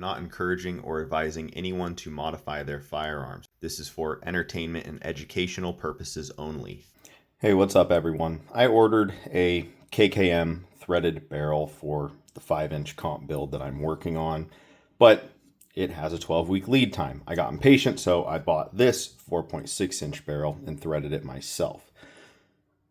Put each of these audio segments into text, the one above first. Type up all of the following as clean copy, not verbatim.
not encouraging or advising anyone to modify their firearms. This is for entertainment and educational purposes only. Hey, what's up everyone? I ordered a KKM threaded barrel for the 5-inch comp build that I'm working on, but it has a 12-week lead time. I got impatient, so I bought this 4.6-inch barrel and threaded it myself.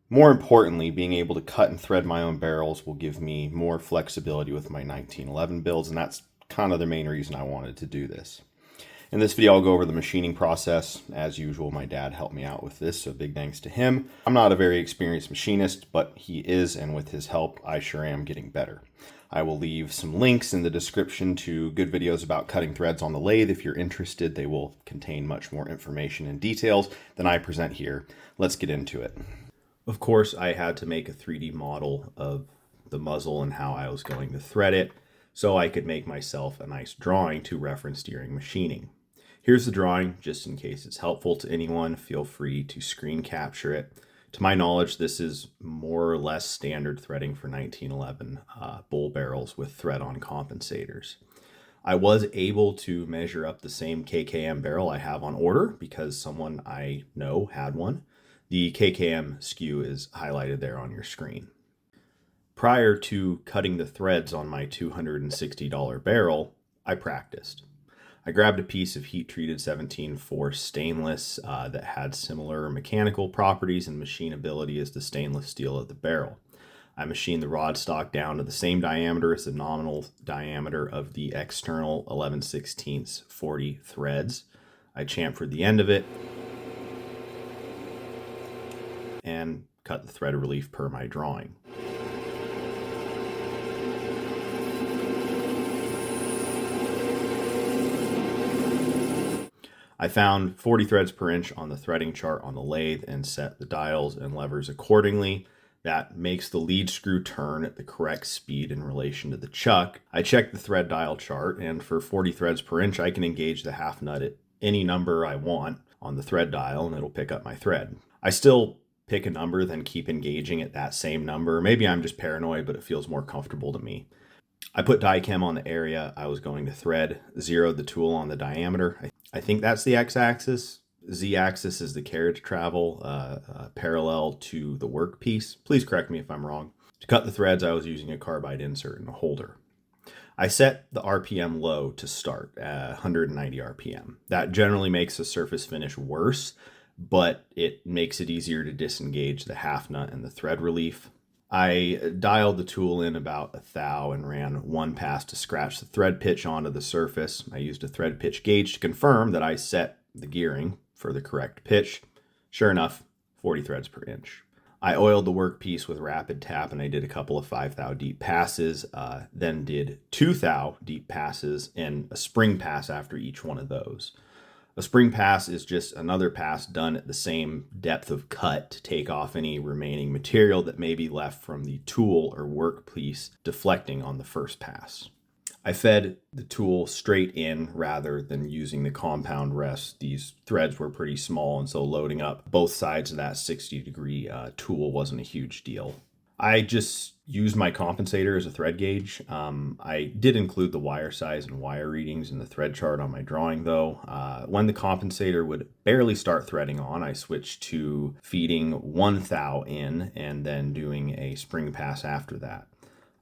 More importantly, being able to cut and thread my own barrels will give me more flexibility with my 1911 builds, and that's kind of the main reason I wanted to do this. In this video, I'll go over the machining process. As usual, my dad helped me out with this, so big thanks to him. I'm not a very experienced machinist, but he is, and with his help, I sure am getting better. I will leave some links in the description to good videos about cutting threads on the lathe. If you're interested, they will contain much more information and details than I present here. Let's get into it. Of course, I had to make a 3D model of the muzzle and how I was going to thread it so I could make myself a nice drawing to reference during machining. Here's the drawing, just in case it's helpful to anyone. Feel free to screen capture it. To my knowledge, this is more or less standard threading for 1911 bull barrels with thread-on compensators. I was able to measure up the same KKM barrel I have on order because someone I know had one. The KKM SKU is highlighted there on your screen. Prior to cutting the threads on my $260 barrel, I practiced. I grabbed a piece of heat-treated 17-4 stainless that had similar mechanical properties and machinability as the stainless steel of the barrel. I machined the rod stock down to the same diameter as the nominal diameter of the external 11/16 40 threads. I chamfered the end of it and cut the thread relief per my drawing. I found 40 threads per inch on the threading chart on the lathe and set the dials and levers accordingly. That makes the lead screw turn at the correct speed in relation to the chuck. I checked the thread dial chart, and for 40 threads per inch, I can engage the half nut at any number I want on the thread dial, and it'll pick up my thread. I still pick a number, then keep engaging at that same number. Maybe I'm just paranoid, but it feels more comfortable to me. I put die chem on the area I was going to thread, zeroed the tool on the diameter. I think that's the x-axis. Z-axis is the carriage travel parallel to the workpiece. Please correct me if I'm wrong. To cut the threads, I was using a carbide insert and a holder. I set the RPM low to start at 190 RPM. That generally makes the surface finish worse, but it makes it easier to disengage the half nut and the thread relief. I dialed the tool in about 1 thou and ran one pass to scratch the thread pitch onto the surface. I used a thread pitch gauge to confirm that I set the gearing for the correct pitch. Sure enough, 40 threads per inch. I oiled the workpiece with rapid tap, and I did a couple of 5 thou deep passes, then did 2 thou deep passes and a spring pass after each one of those. A spring pass is just another pass done at the same depth of cut to take off any remaining material that may be left from the tool or workpiece deflecting on the first pass. I fed the tool straight in rather than using the compound rest. These threads were pretty small, and so loading up both sides of that 60-degree tool wasn't a huge deal. I just used my compensator as a thread gauge. I did include the wire size and wire readings in the thread chart on my drawing though. When the compensator would barely start threading on, I switched to feeding 1 thou in and then doing a spring pass after that.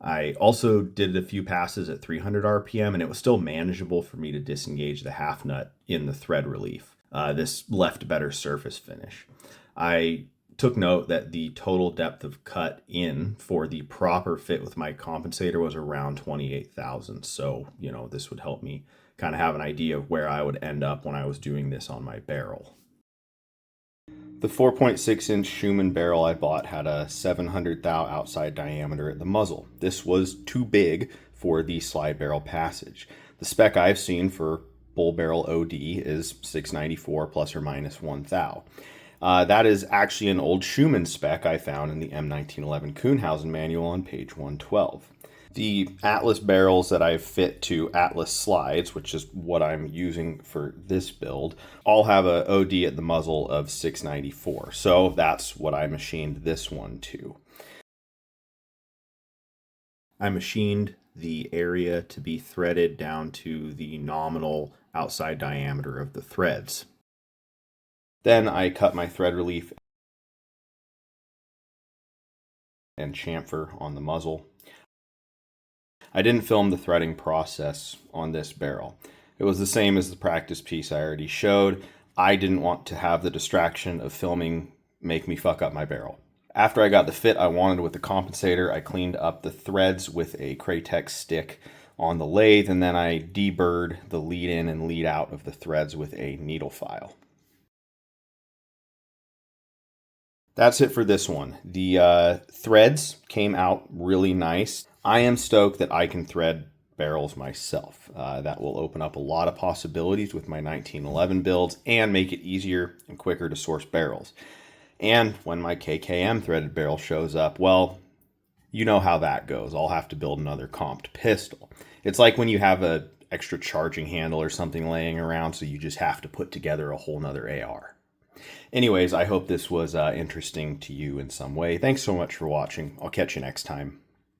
I also did a few passes at 300 RPM, and it was still manageable for me to disengage the half nut in the thread relief. This left a better surface finish. I took note that the total depth of cut in for the proper fit with my compensator was around 28 thousandths. So, this would help me kind of have an idea of where I would end up when I was doing this on my barrel. The 4.6-inch Schumann barrel I bought had a 700 thou outside diameter at the muzzle. This was too big for the slide barrel passage. The spec I've seen for bull barrel OD is 694 plus or minus 1 thou. That is actually an old Schumann spec I found in the M1911 Kuhnhausen manual on page 112. The Atlas barrels that I've fit to Atlas slides, which is what I'm using for this build, all have a OD at the muzzle of 694. So that's what I machined this one to. I machined the area to be threaded down to the nominal outside diameter of the threads. Then I cut my thread relief and chamfer on the muzzle. I didn't film the threading process on this barrel. It was the same as the practice piece I already showed. I didn't want to have the distraction of filming make me fuck up my barrel. After I got the fit I wanted with the compensator, I cleaned up the threads with a Kratex stick on the lathe, and then I deburred the lead in and lead out of the threads with a needle file. That's it for this one. The threads came out really nice. I am stoked that I can thread barrels myself. That will open up a lot of possibilities with my 1911 builds and make it easier and quicker to source barrels. And when my KKM threaded barrel shows up, well, you know how that goes. I'll have to build another comped pistol. It's like when you have a extra charging handle or something laying around, so you just have to put together a whole nother AR. Anyways, I hope this was interesting to you in some way. Thanks so much for watching. I'll catch you next time.